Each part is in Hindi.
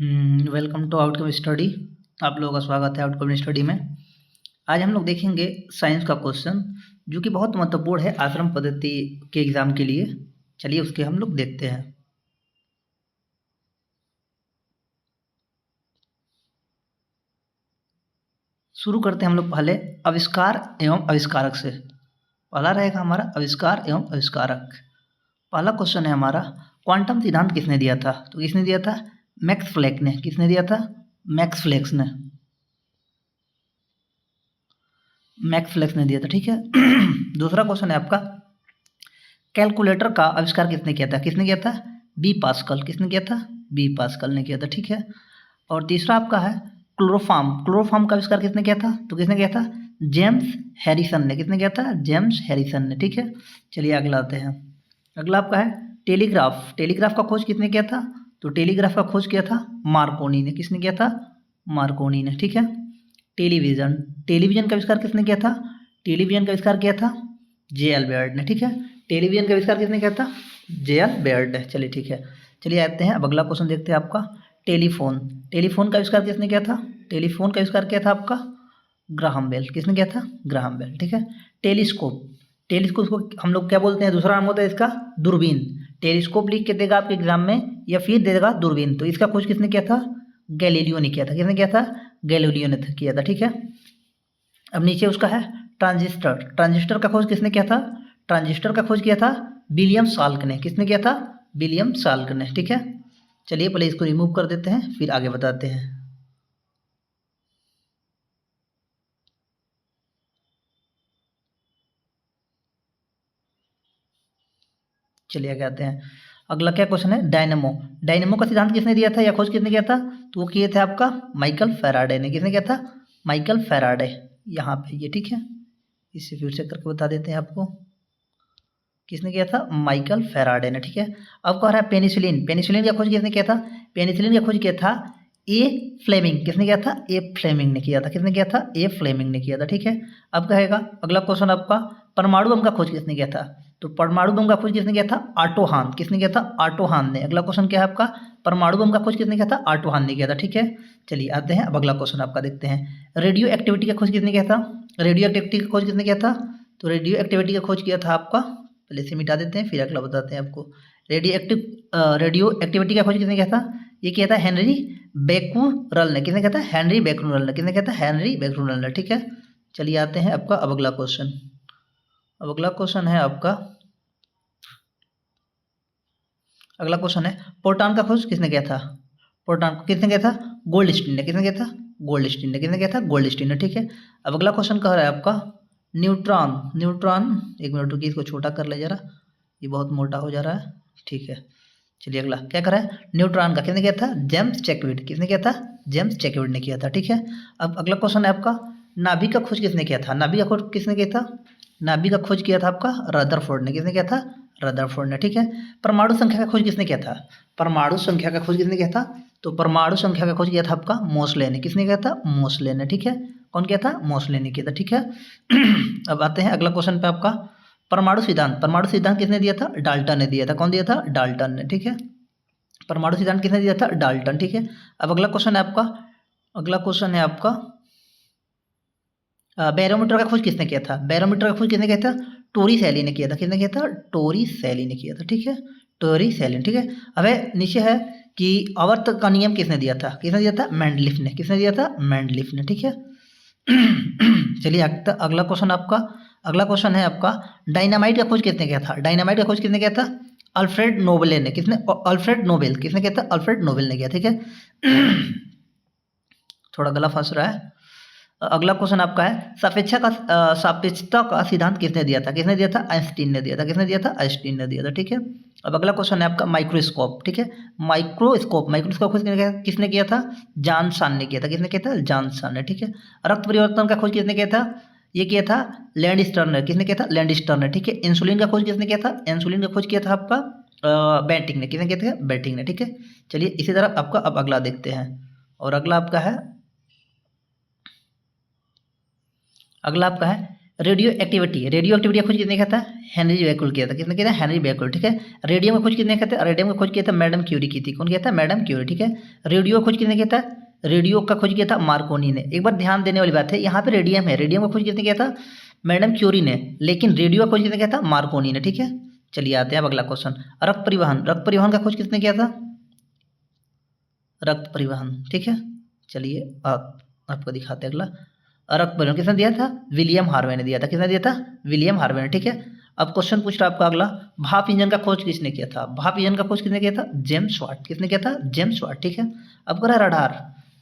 Welcome to outcome study. आप लोगों का स्वागत है आउटकम स्टडी में। आज हम लोग देखेंगे साइंस का क्वेश्चन जो कि बहुत महत्वपूर्ण है आश्रम पद्धति के एग्ज़ाम के लिए। चलिए उसके हम लोग देखते हैं। शुरू करते हैं हम लोग पहले आविष्कार एवं आविष्कारक से। पहला रहेगा हमारा आविष्कार एवं आविष्कारक। पहला क्वेश्चन है हमारा, क्वांटम सिद्धांत किसने दिया था? तो किसने दिया था? मैक्स प्लैंक ने। किसने दिया था? मैक्स प्लैंक ने। मैक्स प्लैंक ने दिया था, ठीक है। दूसरा क्वेश्चन है आपका, कैलकुलेटर का आविष्कार किसने किया था? किसने किया था? B Pascal. किसने किया था? बी पास्कल ने किया था, ठीक है। और तीसरा आपका है क्लोरोफॉर्म। क्लोरोफॉर्म का आविष्कार किसने किया था? तो किसने किया था? जेम्स हैरिसन ने। किसने किया था? जेम्स हैरिसन ने, ठीक है। चलिए अगला आते हैं। अगला आपका है टेलीग्राफ। टेलीग्राफ का खोज किसने किया था? तो टेलीग्राफ का खोज किया था मार्कोनी ने। किसने किया था? मार्कोनी ने, ठीक है। टेलीविज़न। टेलीविज़न का आविष्कार किसने किया था? टेलीविज़न का आविष्कार किया था जे एल बेयर्ड ने, ठीक है। टेलीविज़न का आविष्कार किसने किया था? जे एल बेयर्ड ने। चलिए ठीक है। चलिए आते हैं अब अगला क्वेश्चन देखते हैं आपका, टेलीफोन। टेलीफोन का आविष्कार किसने किया था? टेलीफोन का आविष्कार किया था आपका ग्राहम बेल। किसने किया था? ग्राहम बेल, ठीक है। टेलीस्कोप। टेलीस्कोप को हम लोग क्या बोलते हैं? दूसरा नाम होता है इसका दूरबीन। टेलीस्कोप लिख के देगा आपके एग्जाम में या फिर दे देगा दूरबीन। तो इसका खोज किसने किया था? गैलीलियो ने किया था। किसने किया था? गैलीलियो ने किया था, ठीक है। अब नीचे उसका है ट्रांजिस्टर। ट्रांजिस्टर का खोज किसने किया था? ट्रांजिस्टर का खोज किया था विलियम साल्क ने। किसने किया था? विलियम साल्क ने, ठीक है। चलिए पहले इसको रिमूव कर देते हैं फिर आगे बताते हैं। चलिए आगे आते हैं। अगला क्या क्वेश्चन है? डायनेमो। डायनेमो का सिद्धांत किसने दिया था या खोज किसने किया था? तो वो किए थे आपका माइकल फैराडे ने। किसने किया था? Michael Faraday. यहाँ पे ये, ठीक है। इसे फिर से करके बता देते हैं आपको, किसने किया था? माइकल फैराडे ने, ठीक है। अब कह रहा है पेनिसिलिन। पेनिसिलिन का खोज किसने किया था? पेनिसिलिन का खोज किया था ए फ्लेमिंग। किसने किया था? ए फ्लेमिंग ने किया था। किसने किया था? ए फ्लेमिंग ने किया था, ठीक है। अब कहेगा अगला क्वेश्चन आपका, परमाणु बम का खोज किसने किया था? तो परमाणु बम का खोज किसने किया था? ऑटो हान। किसने किया था? ऑटो हान ने। अगला क्वेश्चन क्या है आपका? परमाणु बम का खोज किसने किया था? ऑटो हान ने किया था, ठीक है। चलिए आते हैं अब अगला क्वेश्चन आपका देखते हैं। रेडियो एक्टिविटी का खोज किसने किया था? रेडियो एक्टिविटी का खोज किसने किया था? तो रेडियो एक्टिविटी का खोज किया था आपका, पहले से मिटा देते हैं फिर अगला बताते हैं आपको। रेडियो एक्टिविटी का खोज किसने किया था? ये किया था हेनरी बेकुरल ने। किसने किया था? हेनरी बेकुरल ने। किसने किया था? हेनरी बेकुरल ने, ठीक है। चलिए आते हैं आपका अब अगला क्वेश्चन। अब अगला क्वेश्चन है आपका, अगला क्वेश्चन है प्रोटॉन का खोज किसने किया था? प्रोटॉन को किसने किया था? गोल्डस्टीन ने। किसने किया था? गोल्डस्टीन ने। किसने किया था? गोल्डस्टीन ने, ठीक है। अब अगला क्वेश्चन कह रहा है आपका न्यूट्रॉन। न्यूट्रॉन, एक मिनट रुकिए इसको छोटा कर ले जरा, ये बहुत मोटा हो जा रहा है, ठीक है। चलिए अगला क्या कर रहा है? न्यूट्रॉन का किसने किया था? जेम्स चैकविड। किसने किया था? जेम्स चैकविड ने किया था, ठीक है। अब अगला क्वेश्चन है आपका, नाभि का खोज किसने किया था? नाभि का खोज किसने किया था? नाभि का खोज किया था आपका रदरफोर्ड ने। किसने किया था? रदरफोर्ड ने, ठीक है। परमाणु संख्या का खोज किसने किया था? परमाणु संख्या का खोज किसने किया था? तो परमाणु संख्या का खोज किया था आपका मोसले ने। किसने किया था? मोसले ने, ठीक है। कौन किया था? मोसले ने किया था, ठीक है। अब आते हैं अगला क्वेश्चन पे आपका, परमाणु सिद्धांत। परमाणु सिद्धांत किसने दिया था? डाल्टन ने दिया था। कौन दिया था? डाल्टन ने, ठीक है। परमाणु सिद्धांत किसने दिया था? डाल्टन, ठीक है। अब अगला क्वेश्चन है आपका, अगला क्वेश्चन है आपका बैरोमीटर का खोज किसने किया था? बैरोमीटर का खोज किसने किया था? टोरी सैली ने किया था। किसने किया था? टोरी सैली ने किया था, ठीक है। टोरी सैली, ठीक है। अब नीचे है कि आवर्त का नियम किसने दिया था? किसने दिया था? मेंडलिफ ने। किसने दिया था? मेंडलिफ ने, ठीक है। चलिए अगला क्वेश्चन आपका, अगला क्वेश्चन है आपका डायनामाइट का खोज किसने किया था? डायनामाइट का खोज किसने किया था? अल्फ्रेड नोबेल ने। किसने? Alfred Nobel. किसने किया था? अल्फ्रेड नोबेल ने किया, ठीक है। थोड़ा गला फंस रहा है। अगला क्वेश्चन आपका है सापेक्षता का सिद्धांत किसने दिया था? किसने दिया था? आइंस्टीन ने दिया था। किसने दिया था? आइंस्टीन ने दिया था, ठीक है। अब अगला क्वेश्चन है आपका माइक्रोस्कोप, ठीक है। माइक्रोस्कोप, माइक्रोस्कोप खोज किसने किया था? जॉनसन ने किया था। किसने किया था? जॉनसन ने, ठीक है। रक्त परिवर्तन का खोज किसने किया था? ये किया था लैंडस्टर ने। किसने किया था? लैंडस्टर ने, ठीक है। इंसुलिन का खोज किसने किया था? इंसुलिन का खोज किया था आपका बेंटिंग ने। किसने किया था? बेंटिंग ने, ठीक है। चलिए इसी तरह आपका अब अगला देखते हैं। और अगला आपका है, अगला आपका है रेडियो एक्टिविटी का खोज किसने किया था? हेनरी बेक्वेल किया था। किसने किया था? हेनरी बेक्वेल, ठीक है। रेडियम का खोज किसने किया था? रेडियम का खोज किया था मैडम क्यूरी की थी। कौन किया था? मैडम क्यूरी, ठीक है। रेडियो का खोज किसने किया था? रेडियो का खोज किया था मार्कोनी ने। एक बार ध्यान देने वाली बात है, यहाँ पे रेडियम है, रेडियम का खोज किसने किया था? मैडम क्यूरी ने, लेकिन रेडियो का खोज किसने किया था? मार्कोनी ने, ठीक है। चलिए आते हैं अब अगला क्वेश्चन, रक्त परिवहन का खोज किसने किया था? रक्त परिवहन, ठीक है। चलिए आपको दिखाते हैं अगला, रक्त परिवहन किसने दिया था? विलियम हार्वे ने दिया था। किसने दिया था? विलियम हार्वे ने, ठीक है। अब क्वेश्चन पूछ रहा है आपका अगला, भाप इंजन का खोज किसने किया था? भाप इंजन का खोज किसने किया था? James Watt. किसने किया था? जेम्स वाट, ठीक है। अब कह रहा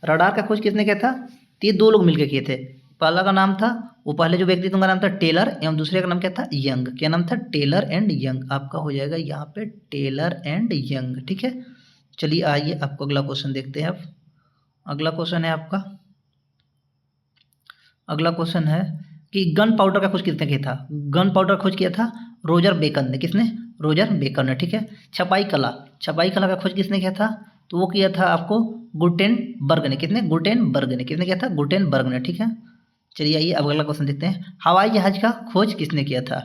रडार का खोज किसने किया था? तो ये दो लोग मिलकर किए थे। पहला का नाम था, वो पहले जो व्यक्ति थे उनका नाम था टेलर, एवं दूसरे का नाम क्या था? यंग। क्या नाम था? Taylor and Young. आपका हो जाएगा यहाँ पे टेलर एंड यंग, ठीक है। चलिए आइए आपको अगला क्वेश्चन देखते हैं। अब अगला क्वेश्चन है आपका, अगला क्वेश्चन है कि गन पाउडर का खोज किसने किया था? गन पाउडर खोज किया था रोजर बेकन ने। किसने? रोजर बेकन ने, ठीक है। छपाई कला का खोज किसने किया था? तो वो किया था आपको गुटेनबर्ग ने। किसने? गुटेनबर्ग ने। किसने किया था? गुटेनबर्ग ने, ठीक है। चलिए आइए अब अगला क्वेश्चन देखते हैं, हवाई जहाज का खोज किसने किया था?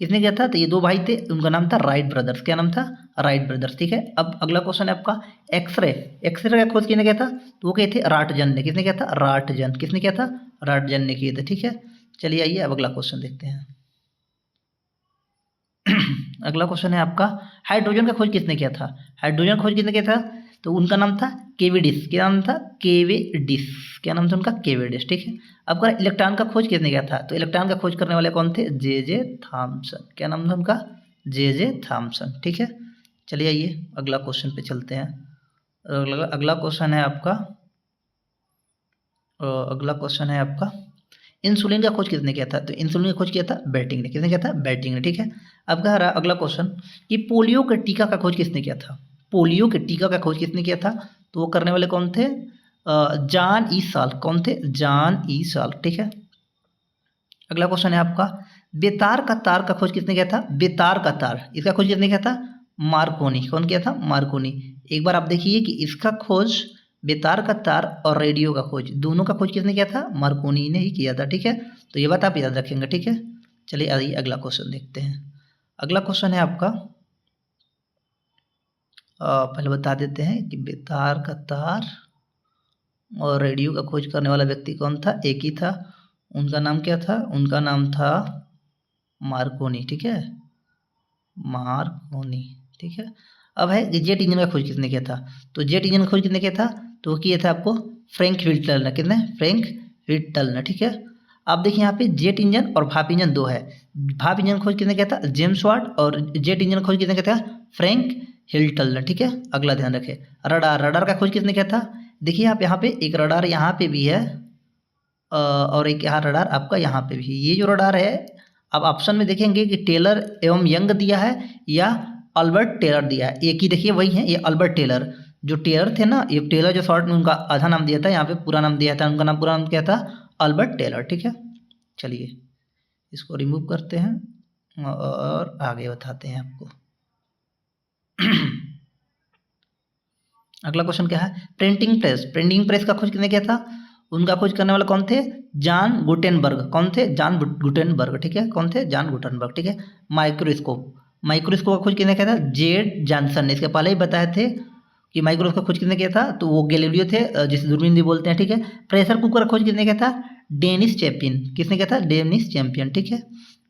किसने किया था? तो ये दो भाई थे, उनका नाम था राइट ब्रदर्स। क्या नाम था? राइट ब्रदर्स, ठीक है। अब अगला क्वेश्चन है आपका, एक्सरे का खोज किसने किया था? तो वो कहे थे राटजन ने। किसने किया था? राटजन। किसने किया था? राटजन ने किए थे, ठीक है। चलिए आइए अब अगला क्वेश्चन देखते हैं। अगला क्वेश्चन है आपका, हाइड्रोजन का खोज किसने किया था? हाइड्रोजन खोज किसने किया था? तो उनका नाम था केविडिस। क्या नाम था? केविडिस। क्या नाम था उनका? केविडिस, ठीक है। अब अगर इलेक्ट्रॉन का खोज किसने किया था? तो इलेक्ट्रॉन का खोज करने वाले कौन थे? जे जे थॉमसन। क्या नाम था उनका? जे जे थॉमसन, ठीक है। चलिए आइए अगला क्वेश्चन पे चलते हैं। अगला क्वेश्चन है आपका, अगला क्वेश्चन है आपका, इंसुलिन का खोज किसने किया था? तो इंसुलिन का खोज किया था बेटिंग ने। किसने किया था? बेटिंग ने, ठीक है। अब कह रहा अगला क्वेश्चन कि पोलियो के टीका का खोज किसने किया था? पोलियो के टीका का खोज किसने किया था? तो वो करने वाले कौन थे? John E Salk. कौन थे? जॉन ई साल्क, ठीक है। अगला क्वेश्चन है आपका, बेतार का तार का खोज किसने किया था? बेतार का तार, इसका खोज किसने किया था? मार्कोनी। कौन किया था? मार्कोनी। एक बार आप देखिए कि इसका खोज, बेतार का तार और रेडियो का खोज, दोनों का खोज किसने किया था? मार्कोनी ने ही किया था, ठीक है। तो ये बात आप याद रखेंगे, ठीक है। चलिए आइए अगला क्वेश्चन देखते हैं। अगला क्वेश्चन है आपका, पहले बता देते हैं कि बेतार का तार और रेडियो का खोज करने वाला व्यक्ति कौन था? एक ही था। उनका नाम क्या था? उनका नाम था मार्कोनी, ठीक है। मार्कोनी, ठीक है। अब है जेट इंजन का खोज किसने किया था? तो जेट इंजन का खोज किसने किया था? तो वो किया था आपको फ्रैंक व्हिटल ने। किसने? फ्रैंक व्हिटल ने, ठीक है। आप देखिए यहाँ पे जेट इंजन और भाप इंजन दो है। भाप इंजन खोज किसने किया था? James Watt. और जेट इंजन खोज किसने किया था? फ्रैंक हिल्टल ने, ठीक है। अगला ध्यान रखें, रडार का खोज किसने किया था? देखिए आप यहाँ पे एक रडार यहाँ पे भी है, और एक यहाँ रडार आपका यहाँ पे भी। ये जो रडार है, आप ऑप्शन में देखेंगे कि टेलर एवं यंग दिया है या अल्बर्ट टेलर दिया है। एक ही देखिए वही है, ये अल्बर्ट टेलर। जो टेलर थे ना, ये टेलर जो शॉर्ट में उनका आधा नाम दिया था, यहाँ पे पूरा नाम दिया था। उनका नाम पूरा नाम क्या था? अल्बर्ट टेलर, ठीक है। चलिए इसको रिमूव करते हैं और आगे बताते हैं आपको। अगला क्वेश्चन क्या है, प्रिंटिंग प्रेस का खोज किसने किया था? उनका खोज करने वाले कौन थे? John Gutenberg. कौन थे? जॉन गुटेनबर्ग, ठीक है। कौन थे? जॉन गुटेनबर्ग, ठीक है। माइक्रोस्कोप का खोज किसने किया था? जेड जॉनसन ने। इसके पहले ही बताए थे कि माइक्रोस्कोप का खोज किसने किया था? तो वो गैलीलियो थे, जिसे दूरबीन भी बोलते हैं, ठीक है। प्रेशर कुकर का खोज किसने किया था? Dennis Champion. किसने किया था? डेनिस चैंपियन, ठीक है।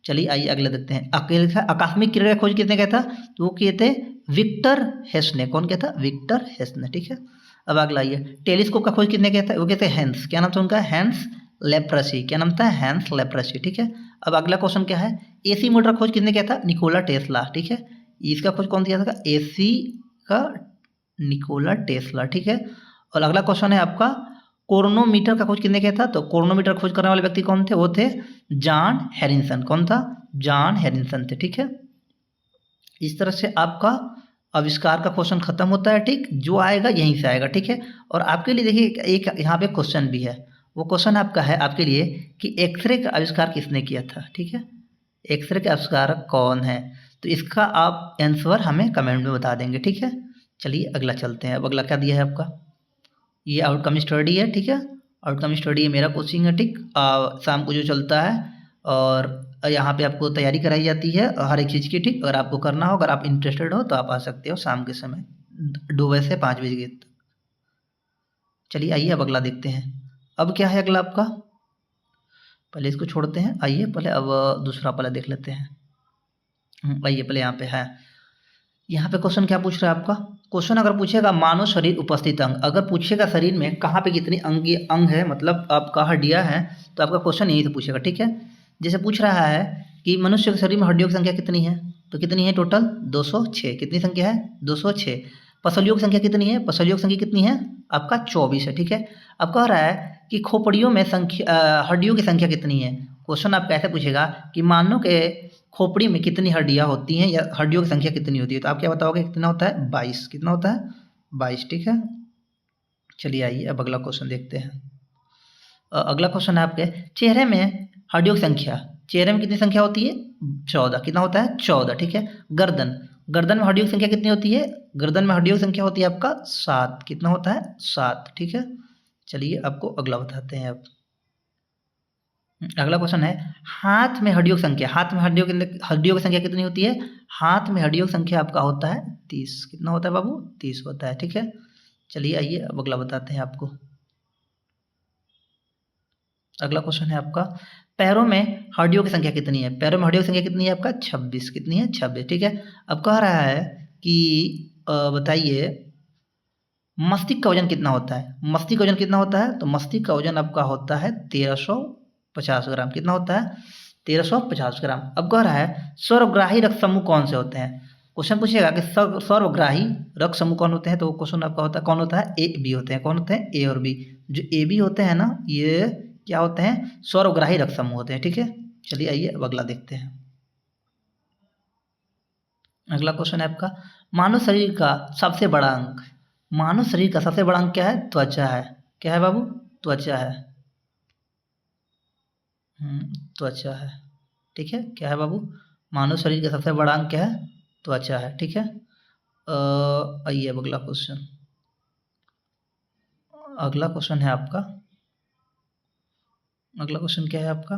चलिए आइए अगले देखते हैं, आकस्मिक किरण का खोज किसने किया था? तो वो किए थे विक्टर हेस ने। कौन किया था? विक्टर हेस ने, ठीक है। अब अगला आइए, टेलीस्कोप का खोज किसने किया था? वो कहते हैं हैंस। क्या नाम था उनका? Hans leprosy. क्या नाम था? हैंस लेप्रसी, ठीक है। अब अगला क्वेश्चन क्या है, एसी मोटर का खोज किसने किया था? निकोला टेस्ला, ठीक है। इसका खोज कौन किया था? एसी का निकोला टेस्ला, ठीक है। और अगला क्वेश्चन है आपका, क्रोनोमीटर का खोज किसने किया था? तो क्रोनोमीटर खोज करने वाले व्यक्ति कौन थे? वो थे जॉन हैरिसन। कौन था? जॉन हैरिसन थे, ठीक है। इस तरह से आपका आविष्कार का क्वेश्चन खत्म होता है, ठीक। जो आएगा यहीं से आएगा, ठीक है। और आपके लिए देखिए एक यहाँ पे क्वेश्चन भी है। वो क्वेश्चन आपका है आपके लिए कि एक्सरे का आविष्कार किसने किया था, ठीक है। एक्सरे का आविष्कारक कौन है? तो इसका आप आंसर हमें कमेंट में बता देंगे, ठीक है। चलिए अगला चलते हैं। अब अगला क्या दिया है आपका, ये आउटकम स्टडी है, ठीक है। आउटकम स्टडी मेरा कोचिंग है, ठीक। शाम को जो चलता है और यहाँ पे आपको तैयारी कराई जाती है हर एक चीज़ की, ठीक। अगर आपको करना हो, अगर आप इंटरेस्टेड हो तो आप आ सकते हो शाम के समय 2 बजे से 5 बजे तक। चलिए आइए अब अगला देखते हैं। अब क्या है अगला आपका, पहले इसको छोड़ते हैं, आइए पहले अब दूसरा पहले देख लेते हैं। आइए पहले यहाँ पे है, यहाँ पे क्वेश्चन क्या पूछ रहा है आपका। क्वेश्चन अगर पूछेगा मानव शरीर उपस्थित अंग, अगर पूछेगा शरीर में कहाँ पे कितनी अंग है, मतलब आपका हड्डियाँ हैं, तो आपका क्वेश्चन यही से पूछेगा, ठीक है। जैसे पूछ रहा है कि मनुष्य के शरीर में हड्डियों की संख्या कितनी है, तो कितनी है टोटल 206। कितनी संख्या है 206। पसलियों की संख्या कितनी है, पसलियों की संख्या कितनी है आपका 24 है, ठीक है। अब कह रहा है कि खोपड़ियों में हड्डियों की संख्या कितनी है। क्वेश्चन आप कैसे पूछेगा कि मानव के खोपड़ी में कितनी हड्डियाँ होती हैं या हड्डियों की संख्या कितनी होती है, तो आप क्या बताओगे कितना होता है 22। कितना होता है 22, ठीक है। चलिए आइए अब अगला क्वेश्चन देखते हैं। अगला क्वेश्चन है आपके, चेहरे में हड्डियों की संख्या, चेहरे में कितनी संख्या होती है 14। कितना होता है 14, ठीक है। गर्दन, गर्दन में हड्डियों की संख्या कितनी होती है, गर्दन में हड्डियों की संख्या होती है आपका 7। कितना होता है 7, ठीक है। चलिए आपको अगला बताते हैं अब। अगला क्वेश्चन है, हाथ में हड्डियों की संख्या, हाथ में हड्डियों की संख्या कितनी होती है, हाथ में हड्डियों की संख्या आपका होता है 30। कितना होता है बाबू 30 होता है, ठीक है। चलिए आइए अब अगला बताते हैं आपको। अगला क्वेश्चन है आपका, पैरों में हड्डियों की संख्या कितनी है, पैरों में हड्डियों की संख्या कितनी है आपका 26। कितनी है 26, ठीक है। अब कह रहा है कि बताइए मस्तिष्क का वजन कितना होता है, मस्तिष्क का वजन कितना होता है, तो मस्तिष्क का वजन आपका होता है 1350 ग्राम। कितना होता है 1350 ग्राम। अब कह रहा है सर्वग्राही रक्त समूह कौन से होते हैं। क्वेश्चन पूछेगा कि सर्वग्राही रक्त समूह कौन होते हैं, तो क्वेश्चन आपका होता है कौन होता है ए बी होते हैं। कौन होते हैं ए और बी। जो ए बी होते हैं ना, ये क्या होते हैं सर्वग्राही रक्त समूह होते हैं, ठीक है। चलिए आइए अब अगला देखते हैं। अगला क्वेश्चन है आपका, मानव शरीर का सबसे बड़ा अंग, मानव शरीर का सबसे बड़ा अंग क्या है, त्वचा है। क्या है बाबू, त्वचा है। त्वचा है, ठीक है। क्या है बाबू, मानव शरीर का सबसे बड़ा अंग क्या है, त्वचा है, ठीक है। आइए अब अगला क्वेश्चन। अगला क्वेश्चन है आपका, अगला क्वेश्चन क्या है आपका,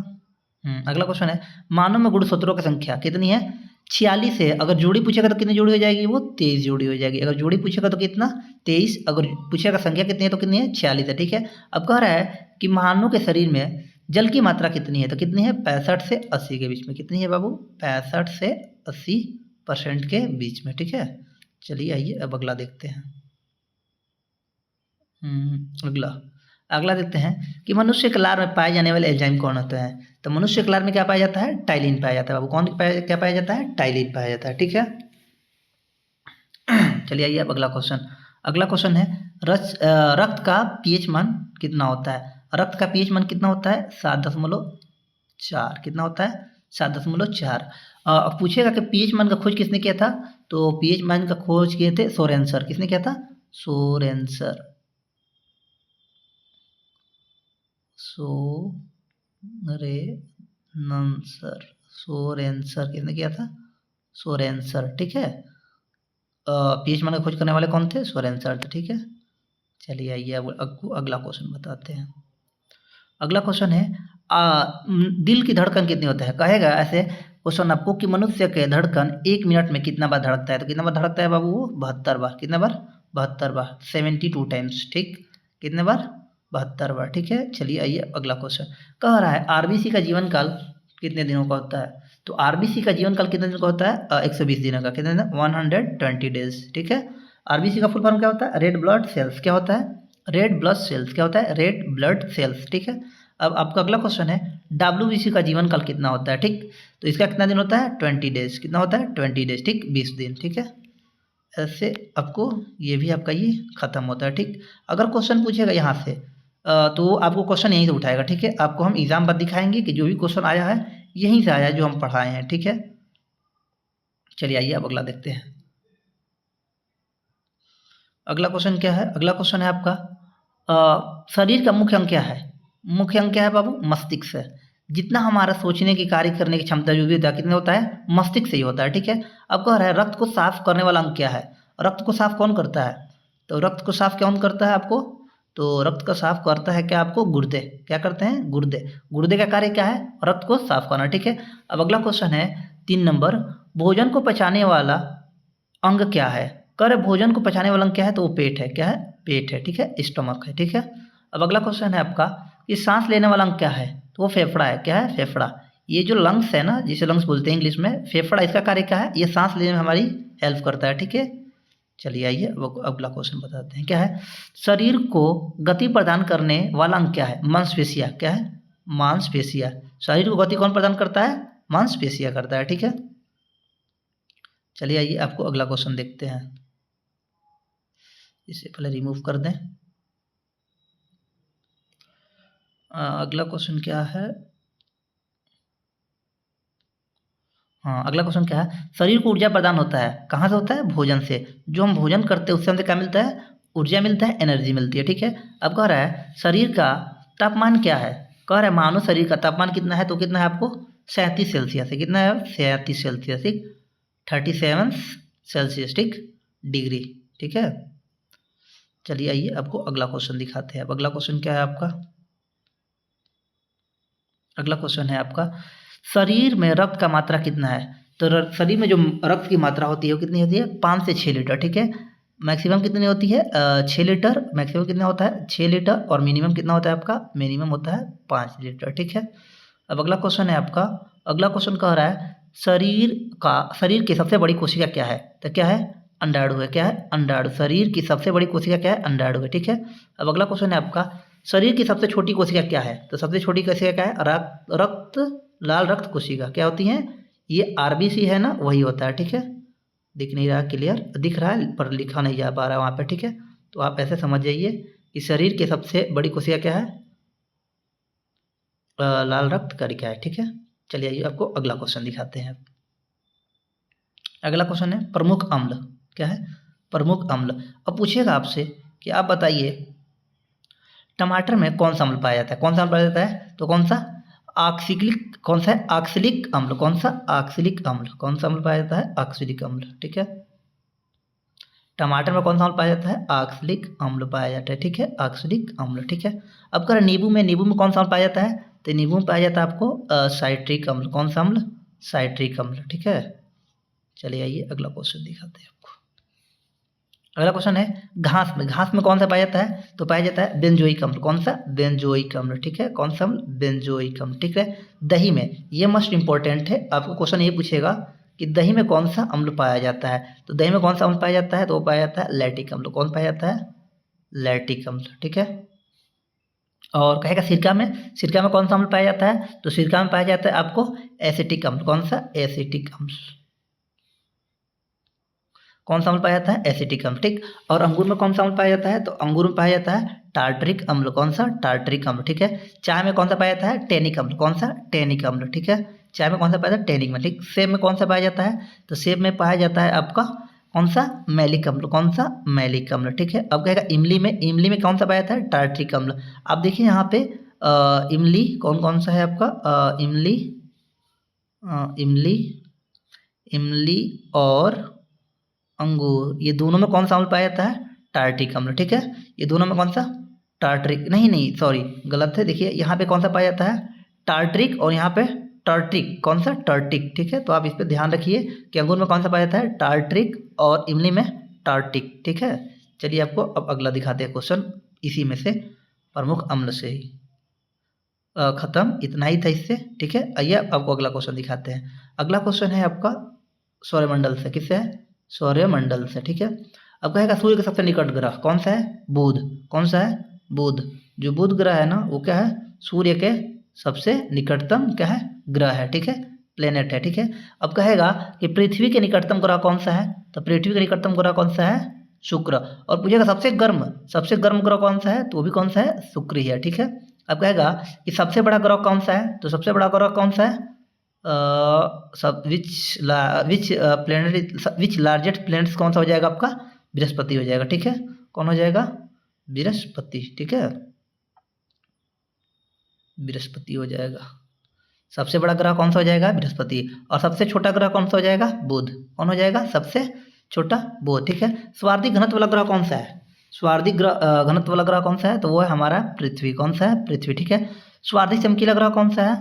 अगला क्वेश्चन है, मानव में गुणसूत्रों की संख्या कितनी है 46 है। अगर जोड़ी पूछेगा तो कितनी जोड़ी हो जाएगी, वो 23 जोड़ी हो जाएगी। अगर जोड़ी पूछेगा तो कितना 23, अगर पूछेगा संख्या कितनी है तो कितनी है 46 है, ठीक है। अब कह रहा है कि मानव के शरीर में जल की मात्रा कितनी है, तो कितनी है 65 से 80 के बीच में। कितनी है बाबू 65 से 80% के बीच में, ठीक है। चलिए आइए अब अगला देखते हैं। अगला अगला देखते हैं कि मनुष्य के लार में पाए जाने वाले एंजाइम कौन होते हैं। तो मनुष्य के लार में क्या पाया जाता है, टाइलिन पाया जाता है बाबू। क्या पाया जाता है, टाइलिन पाया जाता है, ठीक है। चलिए आइए अब अगला क्वेश्चन। अगला क्वेश्चन है रक्त का पीएच मान कितना होता है। रक्त का पीएच मान कितना होता है 7.4। कितना होता है 7.4। पूछेगा कि पीएच मान का खोज किसने किया था, तो पीएच मान का खोज किए थे सोरेनसर। किसने किया था, सोरेनसर। सोरेनसर किसने किया था, सोरेनसर, ठीक है। पीएच मान का खोज करने वाले कौन थे, सोरेनसर थे, ठीक है। चलिए आइए अब अगला क्वेश्चन बताते हैं। अगला क्वेश्चन है दिल की धड़कन कितनी होता है। कहेगा ऐसे क्वेश्चन आपको कि मनुष्य के धड़कन 1 मिनट में कितना बार धड़कता है, तो कितना बार धड़कता है बाबू, वो 72 बार। कितना बार 72 बार, 72 टाइम्स, ठीक। कितने बार 72 बार, ठीक है। चलिए आइए अगला क्वेश्चन। कह रहा है आरबीसी का जीवन काल कितने दिनों का होता है, तो आरबीसी का जीवन काल कितने दिन का होता है 120 दिनों का। कितने दिन 120 डेज, ठीक है। आरबीसी का फुल फॉर्म क्या होता है, रेड ब्लड सेल्स। क्या होता है, रेड ब्लड सेल्स। क्या होता है, रेड ब्लड सेल्स, ठीक है। अब आपका अगला क्वेश्चन है डब्ल्यूबीसी का जीवन काल कितना होता है, ठीक। तो इसका कितना दिन होता है 20 डेज। कितना होता है 20 डेज, ठीक, 20 दिन, ठीक है। ऐसे आपको ये भी आपका ये खत्म होता है, ठीक। अगर क्वेश्चन पूछेगा यहाँ से तो आपको क्वेश्चन यहीं से उठाएगा, ठीक है। आपको हम एग्जाम पर दिखाएंगे कि जो भी क्वेश्चन आया है यहीं से आया है, जो हम पढ़ाए हैं, ठीक है। चलिए आइए अब अगला देखते हैं। अगला क्वेश्चन क्या है, अगला क्वेश्चन है आपका शरीर का मुख्य अंग क्या है। मुख्य अंग क्या है बाबू, मस्तिष्क है। जितना हमारा सोचने की कार्य करने की क्षमता जो भी होता है कितने होता है, मस्तिष्क से ही होता है, ठीक है। अब कह रहा है रक्त को साफ करने वाला अंग क्या है। रक्त को साफ कौन करता है, तो रक्त को साफ कौन करता है आपको, तो रक्त का साफ करता है क्या आपको? गुर्दे। क्या करते हैं? गुर्दे। गुर्दे का कार्य क्या है? रक्त को साफ करना, ठीक है। अब अगला क्वेश्चन है 3 नंबर, भोजन को पचाने वाला अंग क्या है? कह रहे भोजन को पचाने वाला अंग क्या है? तो वो पेट है। क्या है? पेट है, ठीक है, स्टमक है, ठीक है। अब अगला क्वेश्चन है आपका कि सांस लेने वाला अंग क्या है? तो वो फेफड़ा है। क्या है? फेफड़ा। ये जो लंग्स है ना, जिसे लंग्स बोलते हैं इंग्लिश में, फेफड़ा इसका कार्य क्या है? ये सांस लेने में हमारी हेल्प करता है, ठीक है। चलिए आइए अब अगला क्वेश्चन बताते हैं। क्या है? शरीर को गति प्रदान करने वाला अंग क्या है? मांसपेशिया। क्या है? मांसपेशिया। शरीर को गति कौन प्रदान करता है? मांसपेशिया करता है, ठीक है। चलिए आइए आपको अगला क्वेश्चन देखते हैं। इसे पहले रिमूव कर दें। अगला क्वेश्चन क्या है? हाँ, अगला क्वेश्चन क्या है? शरीर को ऊर्जा प्रदान होता है, कहाँ से होता है? भोजन से। जो हम भोजन करते हैं उससे हमसे क्या मिलता है? ऊर्जा मिलता है, एनर्जी मिलती है, ठीक है। अब कह रहा है शरीर का तापमान क्या है? कह रहा है मानव शरीर का तापमान कितना है? तो कितना है आपको? 37 सेल्सियस है। कितना है? 37 सेल्सियस, ठीक, 37 सेल्सियस, ठीक, डिग्री, ठीक है। चलिए आइए आपको अगला क्वेश्चन दिखाते हैं। अब अगला क्वेश्चन क्या है आपका? अगला क्वेश्चन है आपका, शरीर में रक्त का मात्रा कितना है? तो शरीर में जो रक्त की मात्रा होती है वो कितनी होती है? 5 से 6 लीटर, ठीक है। मैक्सिमम कितनी होती है? 6 लीटर। मैक्सिमम कितना होता है? 6 लीटर। और मिनिमम कितना होता है आपका? मिनिमम होता है 5 लीटर, ठीक है। अब अगला क्वेश्चन है आपका, अगला क्वेश्चन कह रहा है शरीर की सबसे बड़ी कोशिका क्या है? तो क्या है? अंडाणु है। क्या है? अंडाणु। शरीर की सबसे बड़ी कोशिका क्या है? अंडाणु है, ठीक है। अब अगला क्वेश्चन है आपका, शरीर की सबसे छोटी कोशिका क्या है? तो सबसे छोटी कोशिका क्या है? लाल रक्त कोशिका। क्या होती है? ये आरबीसी है ना, वही होता है, ठीक है। दिख नहीं रहा? क्लियर दिख रहा है पर लिखा नहीं जा पा रहा है वहाँ पे, ठीक है। तो आप ऐसे समझ जाइए कि शरीर की सबसे बड़ी कोशिका क्या है? लाल रक्त कणिका है, ठीक है। चलिए आइए आपको अगला क्वेश्चन दिखाते हैं। अगला क्वेश्चन है प्रमुख अम्ल। क्या है? प्रमुख अम्ल। अब पूछिएगा आपसे कि आप बताइए टमाटर में कौन सा अम्ल पाया जाता है? कौन सा अम्ल पाया जाता है? तो कौन सा? ऑक्सिलिक। कौन सा है? ऑक्सिलिक अम्ल। कौन सा? ऑक्सिलिक अम्ल। कौन सा अम्ल पाया जाता है? ऑक्सिलिक अम्ल, ठीक है। टमाटर में कौन सा अम्ल पाया जाता है? ऑक्सिलिक अम्ल पाया जाता है, ठीक है, ऑक्सिलिक अम्ल, ठीक है। अब कर नींबू में कौन सा अम्ल पाया जाता है? तो नींबू में पाया जाता है आपको साइट्रिक अम्ल। कौन सा अम्ल? साइट्रिक अम्ल, ठीक है। चलिए आइए अगला क्वेश्चन दिखाते हैं आपको। अगला क्वेश्चन है घास में कौन सा पाया जाता है? तो पाया जाता है बेंजोइक अम्ल। कौन सा? बेंजोइक अम्ल, ठीक है। कौन सा अम्ल? बेंजोइक अम्ल, ठीक है। दही में, ये मोस्ट इंपॉर्टेंट है, आपको क्वेश्चन ये पूछेगा कि दही में कौन सा अम्ल पाया जाता है? तो दही में कौन सा अम्ल पाया जाता है? तो वो पाया जाता है लैक्टिक अम्ल। कौन पाया जाता है? लैक्टिक अम्ल, ठीक है। और कहेगा सिरका में कौन सा अम्ल पाया जाता है? तो सिरका में पाया जाता है आपको एसिटिक अम्ल। कौन सा? एसिटिक अम्ल। कौन सा अम्ल पाया जाता है? एसिटिक अम्ल, ठीक। और अंगूर में कौन सा अम्ल पाया जाता है? तो अंगूर में पाया जाता है टार्टरिक अम्ल। कौन सा? टार्टरिक अम्ल, ठीक है। चाय में कौन सा पाया जाता है? टेनिक अम्ल। कौन सा? टेनिक अम्ल, ठीक है। चाय में कौन सा पाया जाता है? टेनिक अम्ल, ठीक। सेब में कौन सा पाया जाता है? तो सेब में पाया जाता है आपका कौन सा? मैलिक अम्ल। कौन सा? मैलिक अम्ल, ठीक है। अब कहेगा इमली में कौन सा पाया जाता है? टार्टरिक अम्ल। आप देखिए यहाँ पे इमली कौन सा है आपका? इमली इमली और अंगूर, ये दोनों में कौन सा अम्ल पाया जाता है? टार्टिक अम्ल, ठीक है। ये दोनों में कौन सा? टार्ट्रिक, नहीं सॉरी गलत है। देखिए यहाँ पे कौन सा पाया जाता है? टार्ट्रिक। और यहाँ पे टर्टिक। कौन सा? टर्टिक, ठीक है। तो आप इस पर ध्यान रखिए कि अंगूर में कौन सा पाया जाता है? टार्ट्रिक। और इमली में टार्टिक, ठीक है। चलिए आपको अब अगला दिखाते हैं क्वेश्चन, इसी में से प्रमुख अम्ल से ही खत्म। इतना ही था इससे, ठीक है। आइए आपको अगला क्वेश्चन दिखाते हैं। अगला क्वेश्चन है आपका सौरमंडल से। किससे है? सौरमंडल से, ठीक है। अब कहेगा सूर्य का सबसे निकट ग्रह कौन सा है? बुध। कौन सा है? बुध। जो बुध ग्रह है ना, वो क्या है? सूर्य के सबसे निकटतम क्या है? ग्रह है, ठीक है, प्लेनेट है, ठीक है। अब कहेगा कि पृथ्वी के निकटतम ग्रह कौन सा है? तो पृथ्वी के निकटतम ग्रह कौन सा है? शुक्र। और पूछेगा सबसे गर्म ग्रह कौन सा है? तो वो भी कौन सा है? शुक्र ही है, ठीक है। अब कहेगा कि सबसे बड़ा ग्रह कौन सा है? तो सबसे बड़ा ग्रह कौन सा है? विच लार्जेस्ट प्लैनेट कौन सा हो जाएगा आपका? बृहस्पति हो जाएगा, ठीक है। कौन हो जाएगा? बृहस्पति, ठीक है, बृहस्पति हो जाएगा। सबसे बड़ा ग्रह कौन सा हो जाएगा? बृहस्पति। और सबसे छोटा ग्रह कौन सा हो जाएगा? बुध। कौन हो जाएगा? सबसे छोटा बुध, ठीक है। सर्वाधिक घनत्व वाला ग्रह कौन सा है? स्वार्धिक ग्रह घनत्व वाला ग्रह कौन सा है? तो वो है हमारा पृथ्वी। कौन सा है? पृथ्वी। ठीक है। स्वार्धिक चमकीला ग्रह कौन सा है?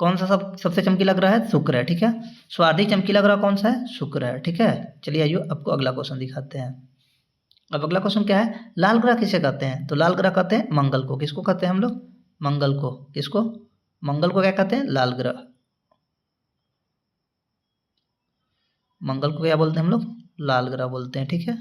कौन सा सबसे चमकीला ग्रह है? शुक्र है। ठीक है। स्वार्धिक चमकीला ग्रह कौन सा है? शुक्र है। ठीक है। चलिए आइए आपको अगला क्वेश्चन दिखाते हैं। अब अगला क्वेश्चन क्या है? लाल ग्रह किसे कहते हैं? तो लाल ग्रह कहते हैं मंगल को। किसको कहते हैं हम लोग? मंगल को। किसको? मंगल को क्या कहते हैं? लाल ग्रह। मंगल को क्या बोलते हैं हम लोग? लाल ग्रह बोलते हैं। ठीक है।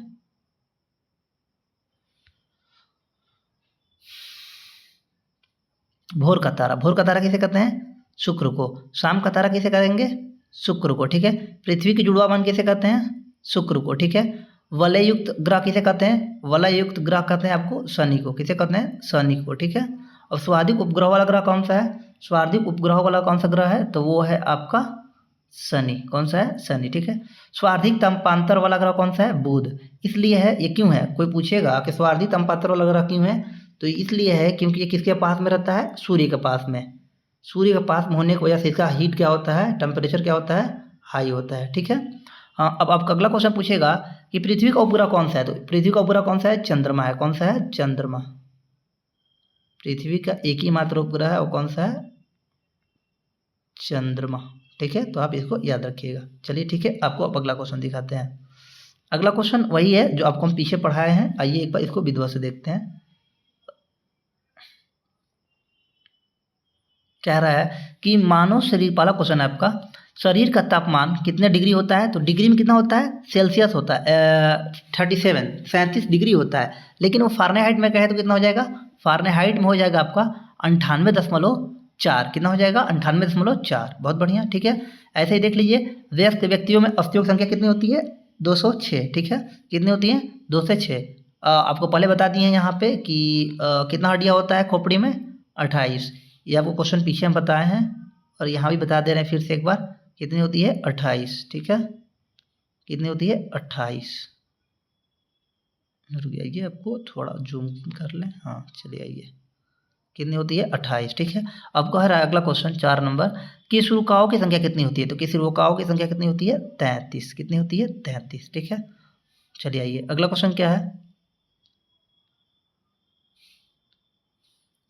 भोर का तारा। भोर का तारा किसे कहते हैं? शुक्र को। शाम का तारा किसे कहेंगे? शुक्र को। ठीक है। पृथ्वी की जुड़वामान किसे कहते हैं? शुक्र को। ठीक है। वलय युक्त ग्रह किसे कहते हैं? वलय युक्त ग्रह कहते हैं आपको शनि को। किसे कहते हैं? शनि को। ठीक है। और स्वार्धिक उपग्रह वाला ग्रह कौन सा है? स्वार्धिक उपग्रह वाला कौन सा ग्रह है? तो वो है आपका शनि। कौन सा है? शनि। ठीक है। स्वार्धिक तमपांतर वाला ग्रह कौन सा है? बुध। इसलिए है, ये क्यों है? कोई पूछेगा कि स्वार्धिक तमपांतर वाला ग्रह क्यों है, तो इसलिए है क्योंकि ये किसके पास में रहता है? सूर्य के पास में। सूर्य के पास में होने की वजह से इसका हीट क्या होता है? टेम्परेचर क्या होता है? हाई होता है। ठीक है। हाँ, अब आपका अगला क्वेश्चन पूछेगा कि पृथ्वी का उपग्रह कौन सा है? तो पृथ्वी का उपग्रह कौन सा है? चंद्रमा है। कौन सा है? चंद्रमा। पृथ्वी का एक ही मात्र उपग्रह है, वो कौन सा है? चंद्रमा। ठीक है। तो आप इसको याद रखिएगा। चलिए ठीक है, आपको अब अगला क्वेश्चन दिखाते हैं। अगला क्वेश्चन वही है जो आपको हम पीछे पढ़ाए हैं। आइए एक बार इसको विधिवत से देखते हैं। कह रहा है कि मानव शरीर वाला क्वेश्चन है आपका। शरीर का तापमान कितने डिग्री होता है? तो डिग्री में कितना होता है? सेल्सियस होता है 37 डिग्री होता है। लेकिन वो फारेनहाइट में कहे तो कितना हो जाएगा? फारेनहाइट में हो जाएगा आपका 98.4। कितना हो जाएगा? 98.4। बहुत बढ़िया। ठीक है। ऐसे ही देख लीजिए, वयस्क व्यक्तियों में अस्थियों की संख्या कितनी होती है? 206। ठीक है। कितनी होती है? 206। आपको पहले बता दिए हैं यहाँ पे कि कितना हड्डियाँ होता है खोपड़ी में? 28। ये आपको क्वेश्चन पीछे हम बताए हैं और यहाँ भी बता दे रहे हैं फिर से एक बार। कितनी होती है? 28। ठीक है। कितनी होती है? 28। रुक जाइए, आपको थोड़ा जूम कर लें। हाँ चलिए आइए। कितनी होती है? 28। ठीक है। अब कह रहा है अगला क्वेश्चन 4 नंबर, केशरुकाओं की संख्या कितनी होती है? तो केशरुकाओं की संख्या कितनी होती है? 33। कितनी होती है? 33। ठीक है। चलिए आइए, अगला क्वेश्चन क्या है?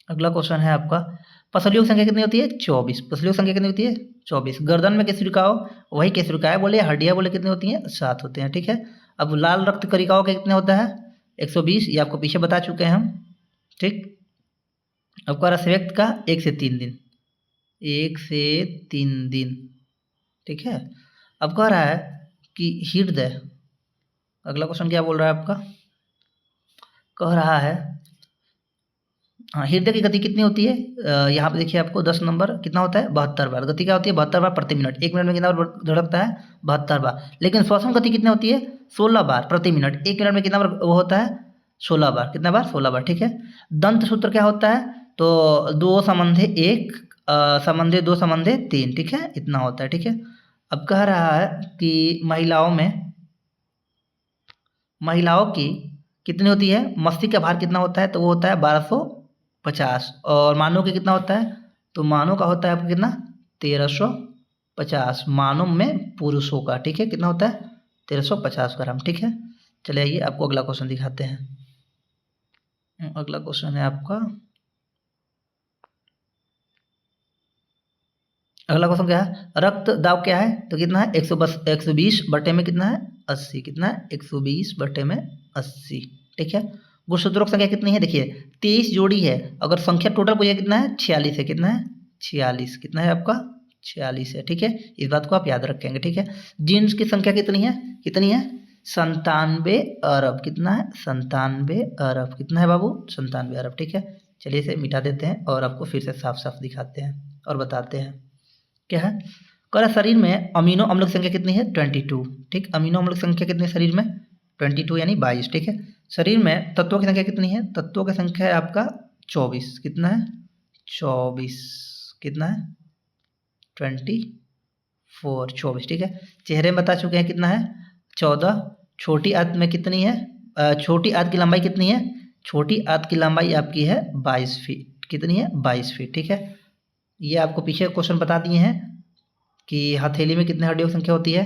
अगला क्वेश्चन है आपका, पसलियों की संख्या कितनी होती है? 24। पसलियों की संख्या कितनी होती है? 24। गर्दन में केशरिकाओं, वही केशरिकाएं बोले, हड्डियां बोले कितनी होती हैं? 7 होते हैं। ठीक है। अब लाल रक्त कणिकाओं के कितने होता है? 120। ये आपको पीछे बता चुके हैं हम। ठीक। अब कह रहा व्यक्त का 1 से 3 दिन। 1 से 3 दिन। ठीक है। अब कह रहा है कि हृदय, अगला क्वेश्चन क्या बोल रहा है आपका? कह रहा है हाँ, हृदय की गति कितनी होती है? यहाँ पे देखिए आपको 10 नंबर कितना होता है? 72 बार। गति क्या होती है? 72 बार प्रति मिनट। 1 मिनट में कितना बार धड़कता है? 72 बार। लेकिन श्वसन गति कितनी होती है? 16 बार प्रति मिनट। 1 मिनट में कितना बार वो होता है? 16 बार। कितना बार? 16 बार। ठीक है। दंत सूत्र क्या होता है? तो 2 समंधे 1 समंधे 2 समंधे 3। ठीक है। इतना होता है। ठीक है। अब कह रहा है कि महिलाओं की कितनी होती है? मस्तिष्क का भार कितना होता है? तो वो होता है 1250। और मानव के कितना होता है? तो मानव का होता है आपका कितना? 1350। मानव में पुरुषों का। ठीक है। कितना होता है? 1350 ग्राम। ठीक है। चलिए आइए आपको अगला क्वेश्चन दिखाते हैं। अगला क्वेश्चन है आपका, अगला क्वेश्चन क्या है? रक्त दाब क्या है? तो कितना है? 120 बटे में कितना है? 80। कितना है? 120 बटे में 80। ठीक है। गुणसूत्रों की संख्या कितनी है? देखिए 23 जोड़ी है। अगर संख्या टोटल को, यह कितना है? 46 है। कितना है? 46। कितना है आपका? 46 है। ठीक है। इस बात को आप याद रखेंगे। ठीक है। जीन्स की संख्या कितनी है? कितनी है? 97 अरब। कितना है? 97 अरब। कितना है बाबू? 97 अरब। ठीक है। चलिए इसे मिटा देते हैं और आपको फिर से साफ साफ दिखाते हैं और बताते हैं क्या है। कह शरीर में अमीनो अम्ल की संख्या कितनी है? 22। ठीक। अमीनो अम्ल की संख्या कितनी है शरीर में? 22 यानी 22। ठीक है। शरीर में तत्वों की संख्या कितनी है? तत्वों की संख्या है आपका 24। कितना है? 24। कितना है? 24। 24। ठीक है। चेहरे में बता चुके हैं कितना है? 14। छोटी आंत में कितनी है? छोटी आंत की लंबाई कितनी है? छोटी आंत की लंबाई आपकी है 22 फीट। कितनी है? 22 फीट। ठीक है। ये आपको पीछे क्वेश्चन बता दिए हैं कि हथेली में कितने हड्डियों की संख्या होती है?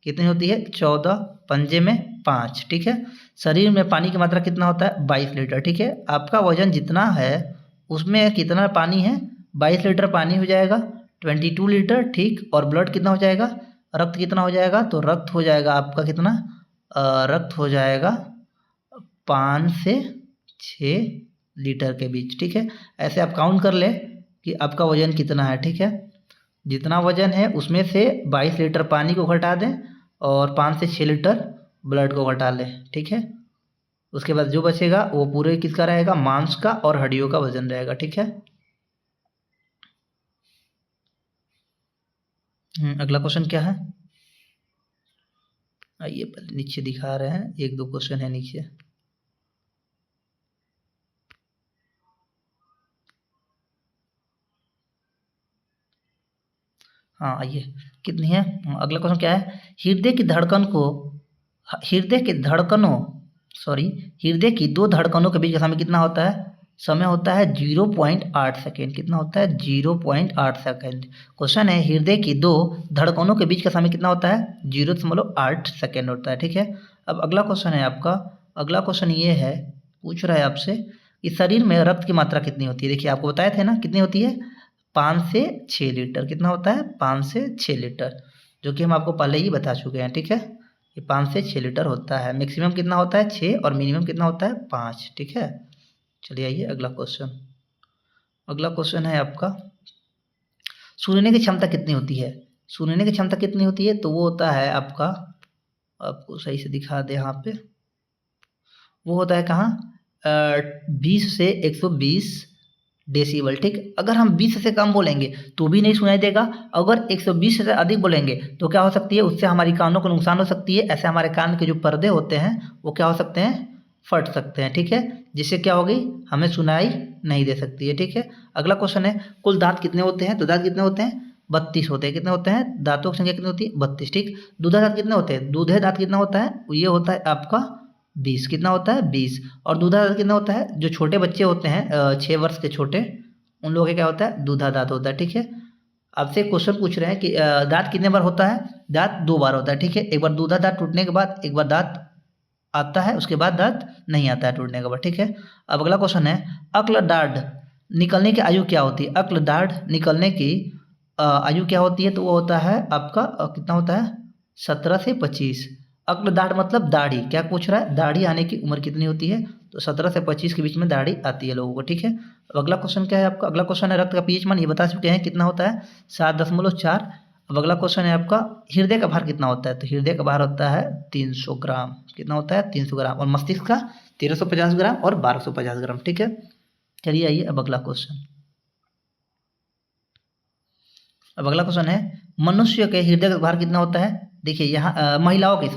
कितनी होती है? 14। पंजे में 5, ठीक है। शरीर में पानी की मात्रा कितना होता है 22 लीटर, ठीक है। आपका वजन जितना है उसमें कितना पानी है 22 लीटर पानी हो जाएगा 22 लीटर, ठीक। और ब्लड कितना हो जाएगा, रक्त कितना हो जाएगा, तो रक्त हो जाएगा आपका कितना, रक्त हो जाएगा 5 से 6 लीटर के बीच, ठीक है। ऐसे आप काउंट कर ले कि आपका वजन कितना है, ठीक है। जितना वजन है उसमें से 22 लीटर पानी को घटा दें और 5 से 6 लीटर ब्लड को घटा लें, ठीक है। उसके बाद जो बचेगा वो पूरे किसका रहेगा, मांस का और हड्डियों का वजन रहेगा, ठीक है। अगला क्वेश्चन क्या है, आइए पहले नीचे दिखा रहे हैं, 1-2 क्वेश्चन है नीचे। हाँ आइए, कितनी है, अगला क्वेश्चन क्या है, हृदय की 2 धड़कनों के बीच का समय कितना होता है, समय होता है 0.8 सेकेंड। कितना होता है 0.8 सेकेंड। क्वेश्चन है हृदय की 2 धड़कनों के बीच का समय कितना होता है 0.8 सेकेंड होता है, ठीक है। अब अगला क्वेश्चन है आपका, अगला क्वेश्चन ये है, पूछ रहा है आपसे कि शरीर में रक्त की मात्रा कितनी होती है। देखिए आपको बताए थे ना कितनी होती है 5 से 6 लीटर। कितना होता है 5 से 6 लीटर, जो कि हम आपको पहले ही बता चुके हैं, ठीक है। ये 5 से 6 लीटर होता है। मैक्सिमम कितना होता है 6 और मिनिमम कितना होता है 5, ठीक है। चलिए आइए अगला क्वेश्चन, अगला क्वेश्चन है आपका, सुनने की क्षमता कितनी होती है, सुनने की क्षमता कितनी होती है, तो वो होता है आपका, आपको सही से दिखा दे यहाँ पे, वो होता है कहाँ 20 से 120 डेसिबल, ठीक। अगर हम 20 से कम बोलेंगे तो भी नहीं सुनाई देगा, अगर 120 से अधिक बोलेंगे तो क्या हो सकती है, उससे हमारी कानों को नुकसान हो सकती है। ऐसे हमारे कान के जो पर्दे होते हैं वो क्या हो सकते हैं, फट सकते हैं, ठीक है। जिससे क्या होगी, हमें सुनाई नहीं दे सकती है, ठीक है। अगला क्वेश्चन है, कुल दांत कितने होते हैं, तो दांत कितने होते हैं 32 होते हैं। कितने होते हैं, दांतों की संख्या कितनी होती है 32, ठीक। दूधा दांत कितने होते हैं, दूधे दांत कितना होता है, ये होता है आपका 20। कितना होता है 20। और दूधा दांत कितना होता है, जो छोटे बच्चे होते हैं 6 वर्ष के छोटे, उन लोगों के क्या होता है दूधा दांत होता है, ठीक है। आपसे क्वेश्चन पूछ रहे हैं कि दांत कितने बार होता है, दांत 2 बार होता है, ठीक है। एक बार दूधा दांत टूटने के बाद, एक बार दांत आता है, उसके बाद दांत नहीं आता है टूटने के बाद, ठीक है। अब अगला क्वेश्चन है, अक्ल दाढ़ निकलने की आयु क्या होती है, अक्ल दाढ़ निकलने की आयु क्या होती है, तो वो होता है आपका कितना होता है 17 से 25। अक्ल दाढ़ मतलब दाढ़ी, क्या पूछ रहा है, दाढ़ी आने की उम्र कितनी होती है, तो 17 से 25 के बीच में दाढ़ी आती है लोगों को, ठीक है। अब अगला क्वेश्चन क्या है आपका, अगला क्वेश्चन है रक्त का पीएच मान, ये बता चुके हैं कितना होता है 7.4। अब अगला क्वेश्चन है आपका, हृदय का भार कितना होता है, तो हृदय का भार होता है 300 ग्राम। कितना होता है 300 ग्राम। और मस्तिष्क का 1350 ग्राम और 1250 ग्राम, ठीक है। चलिए आइए अब अगला क्वेश्चन, अब अगला क्वेश्चन है, मनुष्य के हृदय का भार कितना होता है। देखिए यहाँ महिलाओं के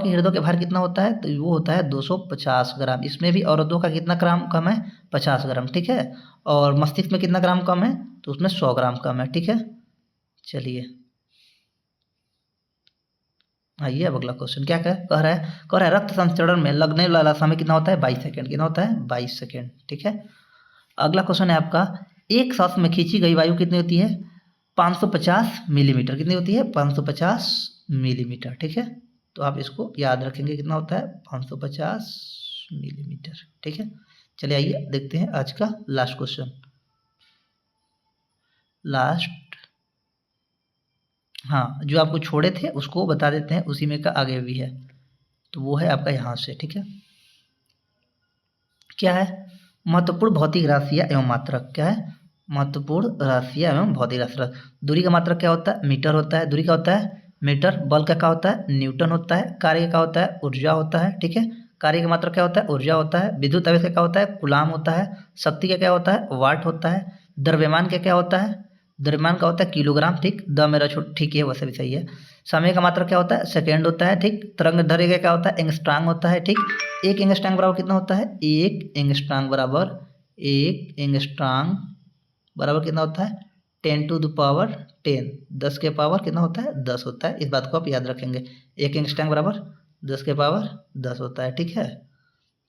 हृदय के भार कितना होता है, तो वो होता है 250 ग्राम। इसमें भी औरतों का कितना ग्राम कम है 50 ग्राम, ठीक है। और मस्तिष्क में कितना ग्राम कम है, तो उसमें 100 ग्राम कम है, ठीक है। चलिए आइए अब अगला क्वेश्चन क्या कह रहा है रक्त संचरण में लगने वाला समय कितना होता है 22 सेकेंड। कितना होता है 22 सेकेंड, ठीक है। अगला क्वेश्चन है आपका, एक सांस में खींची गई वायु कितनी होती है 550 मिलीमीटर। कितनी होती है 550 मिलीमीटर, ठीक है। तो आप इसको याद रखेंगे कितना होता है 550 मिलीमीटर, ठीक है। चलिए आइए देखते हैं आज का लास्ट क्वेश्चन, लास्ट, हाँ जो आपको छोड़े थे उसको बता देते हैं, उसी में का आगे भी है, तो वो है आपका यहाँ से, ठीक है। क्या है, महत्वपूर्ण भौतिक राशियाँ एवं मात्रक। क्या है, महत्वपूर्ण राशियाँ एवं भौतिक राशियाँ। दूरी का मात्रक क्या होता है, मीटर होता है। दूरी का होता है मीटर। बल का क्या होता है, न्यूटन होता है। कार्य का क्या होता है, ऊर्जा होता है, ठीक है। कार्य का मात्रक क्या होता है, ऊर्जा होता है। विद्युत आवेश का क्या होता है, कूलाम होता है। शक्ति का क्या होता है, वाट होता है। द्रव्यमान का क्या होता है, द्रव्यमान का होता है किलोग्राम, ठीक। द मेरा छोट ठीक है, वैसे भी सही है। समय का मात्रक क्या होता है, सेकेंड होता है, ठीक। तरंग दैर्घ्य का क्या होता है, एंगस्ट्रांग होता है, ठीक। एक एंगस्ट्रांग बराबर कितना होता है, एक एंगस्ट्रांग बराबर कितना होता है 10 टू द पावर 10, 10 के पावर कितना होता है 10 होता है। इस बात को आप याद रखेंगे, एक एंगस्ट्रांग बराबर 10 के पावर 10 होता है, ठीक है।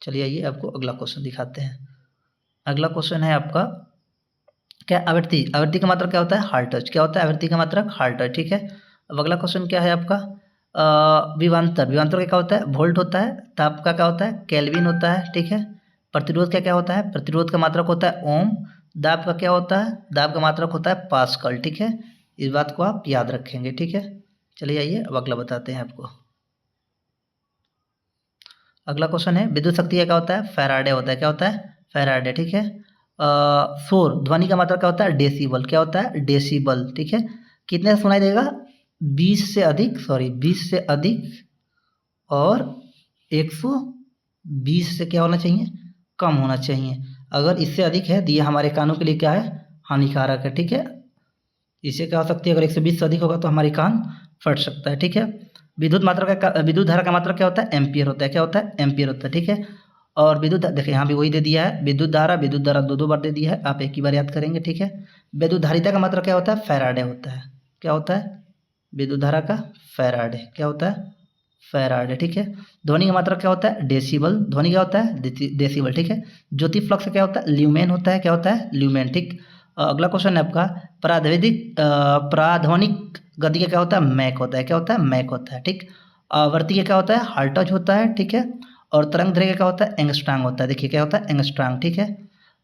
चलिए आइए आपको अगला क्वेश्चन दिखाते हैं। अगला क्वेश्चन है आपका, क्या आवृत्ति का मात्रक क्या होता है, हार्ट टच। क्या होता है आवृत्ति का मात्रक, हार्ट टच, ठीक है। अब अगला क्वेश्चन क्या है आपका, विभवांतर, विभवांतर का क्या होता है? वोल्ट होता है। ताप का क्या होता है? केल्विन होता है, ठीक है। प्रतिरोध का क्या होता है? प्रतिरोध का मात्रक होता है ओम। दाब का क्या होता है? दाब का मात्रक होता है पास्कल, ठीक है। इस बात को आप याद रखेंगे, ठीक है। चलिए आइए अब अगला बताते हैं आपको। अगला क्वेश्चन है विद्युत शक्ति का क्या होता है? फैराडे होता है। क्या होता है? फैराडे, ठीक है। शोर, ध्वनि का मात्रक क्या होता है? डेसिबल। क्या होता है? डेसिबल, ठीक है। कितने से सुनाई देगा? 20 से अधिक, 20 से अधिक और 120 से क्या होना चाहिए? कम होना चाहिए। अगर इससे अधिक है तो ये हमारे कानों के लिए क्या है? हानिकारक है, ठीक है। इससे क्या हो सकती है? अगर 120 से अधिक होगा तो हमारी कान फट सकता है, ठीक है। विद्युत धारा का मात्रक क्या होता है? एम्पियर होता है। क्या होता है? एम्पियर होता है, ठीक है। और देखिए यहाँ भी वही दे दिया है, विद्युत धारा दो बार दे दिया है, आप एक ही बार याद करेंगे, ठीक है। विद्युत धारिता का मात्रक क्या होता है? फैराडे होता है। क्या होता है? विद्युत धारा का फैराडे। क्या होता है? फैराडे, ठीक है। ध्वनि का मात्रक क्या होता है? डेसिबल। ध्वनि क्या होता है? डेसिबल, ठीक है। ज्योति फ्लक्स का क्या होता है? ल्यूमेन होता है। क्या होता है? ल्यूमेन, ठीक। अगला क्वेश्चन है आपका प्राध्वनिक गति का क्या होता है? मैक होता है। क्या होता है? मैक होता है, ठीक। आवर्ती का क्या होता है? हर्ट्ज होता है, ठीक है। और तरंग दैर्घ्य का क्या होता है? एंगस्ट्रॉम होता है। देखिए क्या होता है? एंगस्ट्रॉम, ठीक है।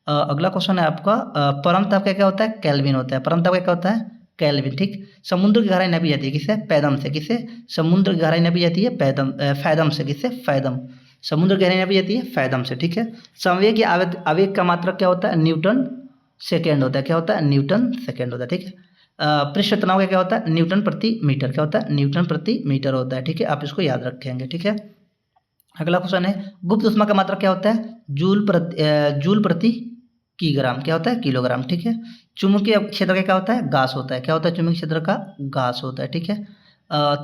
अगला क्वेश्चन है आपका परम ताप का क्या होता है? केल्विन होता है। परम ताप का क्या होता है? केल्विन, ठीक। समुद्र की गहराई नापी जाती है किससे? पैदम से। किससे? समुद्र की गहराई नापी जाती है फैदम से। किससे? फैदम। समुद्र की गहराई नापी जाती है फैदम से, ठीक है। संवेग या आवेग का मात्रक क्या होता है? न्यूटन सेकेंड होता है। क्या होता है? न्यूटन सेकेंड होता है, ठीक है। पृष्ठ तनाव का क्या होता है? न्यूटन प्रति मीटर। क्या होता है? न्यूटन प्रति मीटर होता है, ठीक है। आप इसको याद रखेंगे, ठीक है। अगला क्वेश्चन है गुप्त ऊष्मा का मात्रक क्या होता है? जूल प्रति किग्राम। क्या होता है? किलोग्राम, ठीक है। चुंबकीय क्षेत्र का क्या होता है? गास होता है। क्या होता है? चुंबकीय क्षेत्र का गास होता है, ठीक है।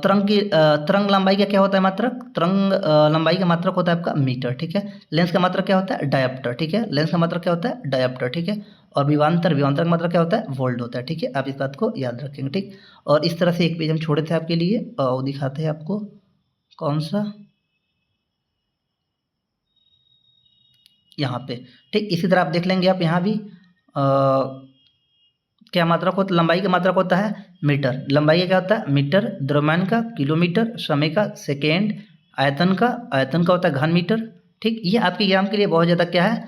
तरंग लंबाई का क्या होता है मात्रक? तरंग लंबाई का मात्रक होता है आपका मीटर, ठीक है। लेंस का मात्रक क्या होता है? डायप्टर, ठीक है। लेंस का मात्रक क्या होता है? डायप्टर, ठीक है। और विभवांतर का मात्रक क्या होता है? वोल्ट होता है, ठीक है। आप इस बात को याद रखेंगे, ठीक। और इस तरह से एक पेज हम छोड़े थे आपके लिए, वो दिखाते हैं आपको। कौन सा? यहाँ पे, ठीक। इसी तरह आप देख लेंगे आप यहाँ भी क्या मात्रक होता है? लंबाई का मात्रक होता है मीटर। लंबाई का क्या होता है? मीटर। द्रव्यमान का किलोमीटर। समय का सेकेंड। आयतन का होता है घन मीटर, ठीक। ये आपके एग्जाम के लिए बहुत ज़्यादा क्या है?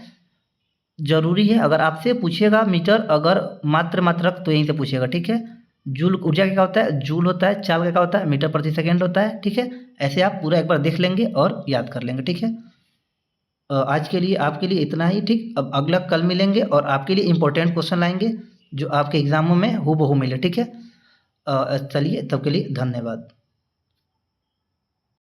जरूरी है। अगर आपसे पूछेगा मीटर, अगर मात्रक तो यहीं से पूछेगा, ठीक है। जूल ऊर्जा का क्या होता है? जूल होता है। चाल का क्या होता है? मीटर प्रति सेकेंड होता है, ठीक है। ऐसे आप पूरा एक बार देख लेंगे और याद कर लेंगे, ठीक है। आज के लिए आपके लिए इतना ही, ठीक। अब अगला कल मिलेंगे और आपके लिए इंपॉर्टेंट क्वेश्चन लाएंगे जो आपके एग्जामों में हूबहू मिले, ठीक है। चलिए तब के लिए धन्यवाद।